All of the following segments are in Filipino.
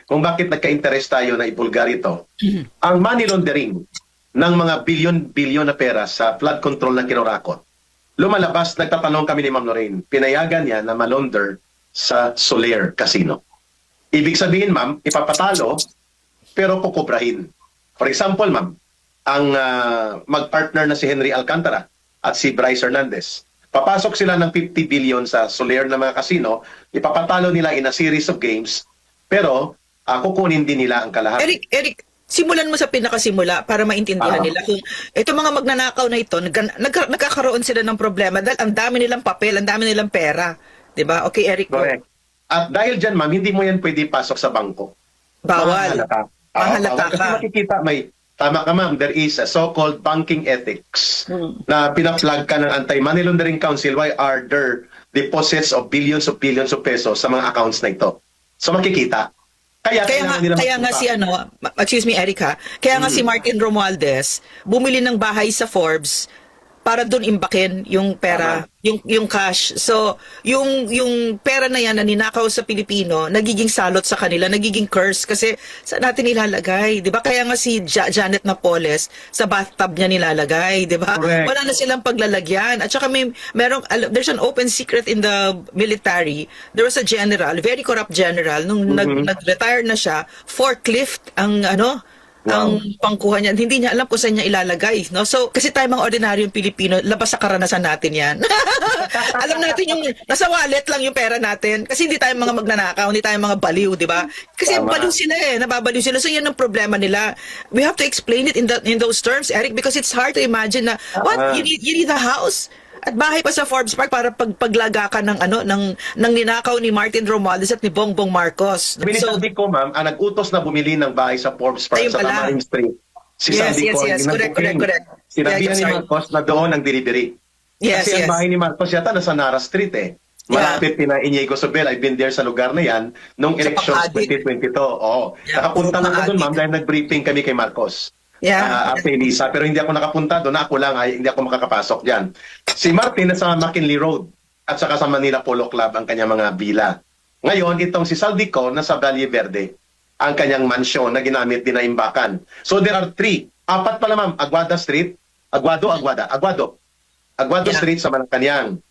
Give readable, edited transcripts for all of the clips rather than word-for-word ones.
kung bakit nagka-interest tayo na ibulgar ito. Ang money laundering ng mga bilyon-bilyon na pera sa flood control na kinorakot, lumalabas, nagtatanong kami ni Ma'am Lorraine, pinayagan niya na malaunder sa Soler Casino. Ibig sabihin, ma'am, ipapatalo, pero kukubrahin. For example, ma'am, ang magpartner na si Henry Alcantara at si Bryce Hernandez, papasok sila ng 50 billion sa Soler na mga casino, ipapatalo nila in a series of games, pero kukunin din nila ang kalahati. Eric, simulan mo sa pinakasimula para maintindihan nila kung ito mga magnanakaw na ito, nagkakaroon sila ng problema dahil ang dami nilang papel, ang dami nilang pera. Diba? Okay, Eric. Correct. At dahil dyan, ma'am, hindi mo yan pwede pasok sa bangko. Bawal. Mahalata ka. Kasi makikita, tama ka ma'am, there is a so-called banking ethics na pinaplag ka ng Anti-Money Laundering Council. Why are there deposits of billions of pesos sa mga accounts na ito? So makikita. Kaya nga si excuse me Eric ha, kaya nga si Martin Romualdez bumili ng bahay sa Forbes para doon imbakin yung pera, yung cash. So, yung pera na yan na ninakaw sa Pilipino, nagiging salot sa kanila, nagiging curse kasi saan natin nilalagay, 'di ba? Kaya nga si Janet Napoles sa bathtub niya nilalagay, 'di ba? Wala na silang paglalagyan. At saka there's an open secret in the military. There was a general, very corrupt general nung nag-retire na siya, forklift ang ang pangkuha niya. Hindi niya alam kung saan niya ilalagay. No? So, kasi tayo mga ordinaryong Pilipino, labas sa karanasan natin yan. Alam natin yung, nasa wallet lang yung pera natin. Kasi hindi tayo mga magnanakaw, hindi tayo mga baliw, di ba? Kasi baliw sila nababaliw sila. So, yan ang problema nila. We have to explain it in those terms, Eric, because it's hard to imagine na, you need a house? At bahay pa sa Forbes Park para paglaga ka ng ninakaw ni Martin Romualdez at ni Bongbong Marcos. Binisabi ko, ma'am, ang nag-utos na bumili ng bahay sa Forbes Park sa Tamarin Street. Si Sandy ko, correct. Sinabihan ni Marcos na doon ang delivery. Kasi ang bahay ni Marcos yata nasa Nara Street Malapit na Inigo Sobel. I've been there sa lugar na yan nung elections 2022. Nakapunta na ako doon, ma'am, dahil nag-briefing kami kay Marcos. Ate Lisa, pero hindi ako nakapunta doon. Ako lang, hindi ako makakapasok dyan. Si Martin nasa McKinley Road at saka sa Manila Polo Club ang kanyang mga villa. Ngayon, itong si Saldico nasa Valle Verde, ang kanyang mansyon na ginamit din na imbakan. So there are 3. 4 pala, ma'am. Aguada Street, Aguado Street sa Malacanang,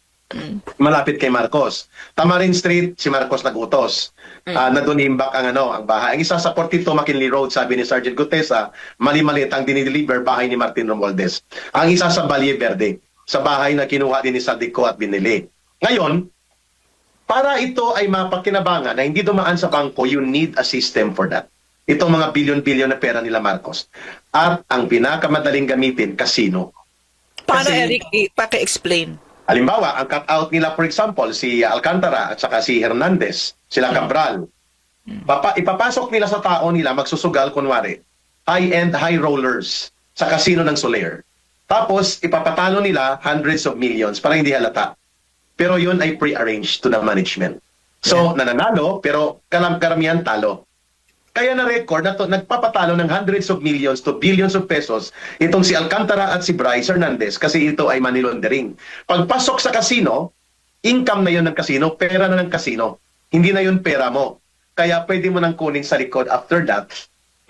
malapit kay Marcos. Tamarin Street, si Marcos nagutos. Na doon imbak ang bahay. Ang isa sa 42 McKinley Road, sabi ni Sergeant Gutesa, mali-malit ang dinideliver bahay ni Martin Romualdez. Ang isa sa Valle Verde, sa bahay na kinuha din ni Saldico at binili. Ngayon, para ito ay mapakinabangan na hindi dumaan sa bangko, you need a system for that. Itong mga bilyon-bilyon na pera nila Marcos. At ang pinakamadaling gamitin, casino. Paano, Eric? Paki-explain. Halimbawa, ang cut-out nila, for example, si Alcantara at saka si Hernandez, sila Cabral. Ipapasok nila sa tao nila, magsusugal, kunwari, high-end, high rollers sa casino ng Soler. Tapos, ipapatalo nila hundreds of millions para hindi halata. Pero yun ay pre-arranged to the management. So, nananalo, pero karamihan talo. Kaya na-record na nagpapatalo ng hundreds of millions to billions of pesos itong si Alcantara at si Bryce Hernandez kasi ito ay money laundering. Pagpasok sa casino, income na yun ng casino, pera na ng casino. Hindi na yun pera mo. Kaya pwede mo nang kunin sa likod after that.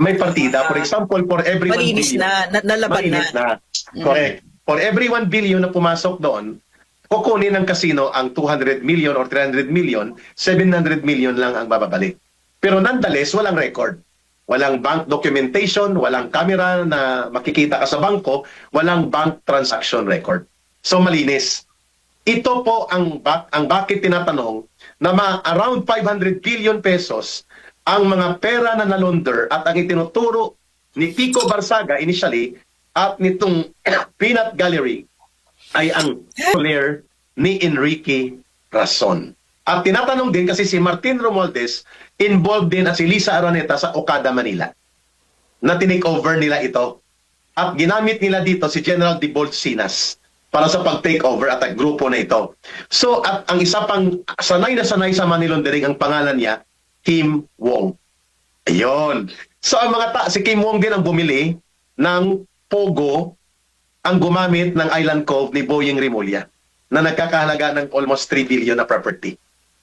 May partida. For example, for every 1 billion. Nalaban na. Correct. For every 1 billion na pumasok doon, kukunin ng casino ang 200 million or 300 million, 700 million lang ang bababalik. Pero nonetheless, walang record. Walang bank documentation, walang camera na makikita ka sa bangko, walang bank transaction record. So malinis. Ito po ang bakit tinatanong na around 500 billion pesos ang mga pera na nalaunder at ang itinuturo ni Pico Barsaga initially at nitong Peanut Gallery ay ang Soler ni Enrique Rason. At tinatanong din kasi si Martin Romualdez involved din at si Lisa Araneta sa Okada, Manila. Na tinake over nila ito. At ginamit nila dito si General Dibold Sinas para sa pag-take over at ang grupo na ito. So, at ang isa pang sanay na sanay sa money laundering, ang pangalan niya, Kim Wong. Ayun. So, ang si Kim Wong din ang bumili ng Pogo, ang gumamit ng Island Cove ni Boying Rimulya na nagkakahalaga ng almost 3 billion na property.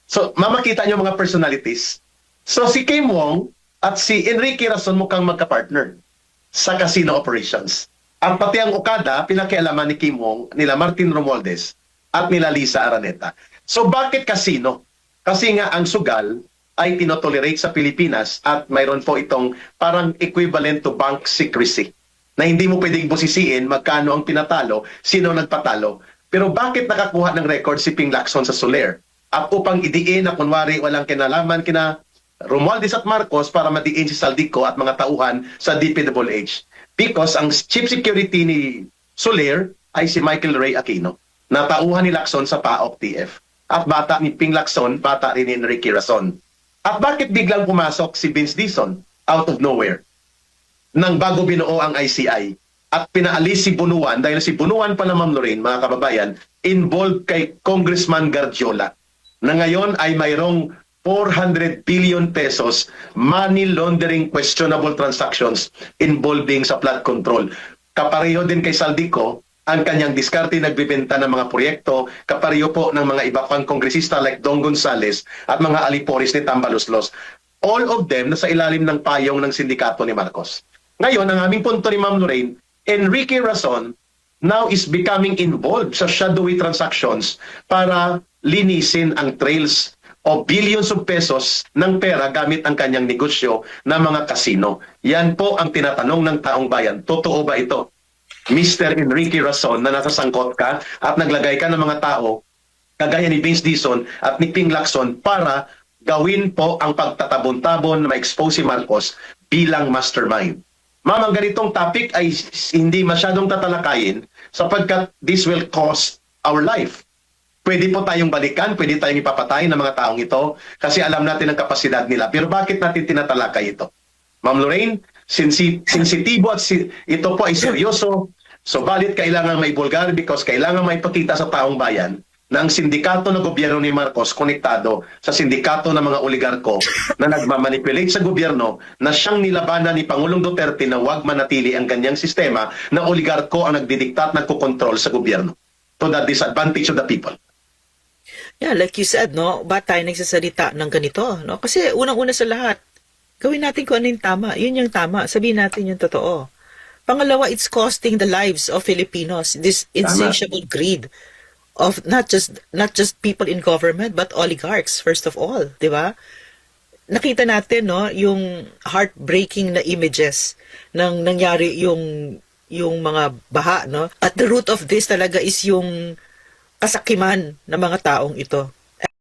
So, mamakita nyo mga personalities. So, si Kim Wong at si Enrique Rason mukhang magka-partner sa casino operations. At pati ang Okada, pinakialaman ni Kim Hong, nila Martin Romualdez, at nila Lisa Araneta. So bakit casino? Kasi nga ang sugal ay tinotolerate sa Pilipinas at mayroon po itong parang equivalent to bank secrecy na hindi mo pwedeng busisiin magkano ang pinatalo, sino nagpatalo. Pero bakit nakakuha ng record si Ping Lacson sa Soler? At upang idiin na kunwari walang kinalaman kina Romualdez at Marcos para madiin si Saldico at mga tauhan sa DPWH. Because ang chief security ni Soler ay si Michael Ray Aquino, na tauhan ni Lacson sa PAOK TF. At bata ni Ping Lacson, bata rin ni Enrique Rason. At bakit biglang pumasok si Vince Dizon out of nowhere nang bago binuo ang ICI at pinaalis si Bunuan dahil si Bunuan pala, Ma'am Lorraine, mga kababayan, involved kay Congressman Gargiola na ngayon ay mayroong 400 billion pesos money laundering questionable transactions involving sa flood control. Kapareho din kay Saldico ang kanyang diskarte, nagbibenta ng mga proyekto, kapareho po ng mga iba pang kongresista like Dong Gonzales at mga alipores ni Tambaloslos. All of them nasa ilalim ng payong ng sindikato ni Marcos. Ngayon, ang aming punto ni Ma'am Lorraine, Enrique Rason now is becoming involved sa shadowy transactions para linisin ang trails o billions of pesos ng pera gamit ang kanyang negosyo na mga kasino. Yan po ang tinatanong ng taong bayan. Totoo ba ito? Mr. Enrique Rason, na nasasangkot ka at naglagay ka ng mga tao kagaya ni Vince Dizon at ni Ping Lacson para gawin po ang pagtatabon-tabon na ma-expose si Marcos bilang mastermind. Ma'am, ang ganitong topic ay hindi masyadong tatalakayin sapagkat this will cost our life. Pwede po tayong balikan, pwede tayong ipapatay ng mga taong ito kasi alam natin ang kapasidad nila. Pero bakit natin tinatalakay ito? Ma'am Lorraine, sensitibo at ito po ay seryoso. So balit kailangan may bulgar because kailangan may pakita sa taong bayan na ang sindikato ng gobyerno ni Marcos konektado sa sindikato ng mga oligarko na nagmamanipulate sa gobyerno na siyang nilabanan ni Pangulong Duterte na huwag manatili ang kanyang sistema na oligarko ang nagdidiktat, nagkokontrol sa gobyerno to the disadvantage of the people. Yeah, like you said, no, ba't tayo nagsasalita ng ganito, no? Kasi unang-una sa lahat, gawin natin kung ano yung tama. Yun yung tama. Sabihin natin yung totoo. Pangalawa, it's costing the lives of Filipinos. This insatiable greed of not just people in government but oligarchs first of all, 'di ba? Nakita natin, no, yung heartbreaking na images ng nangyari yung mga baha, no? At the root of this talaga is yung kasakiman ng mga taong ito.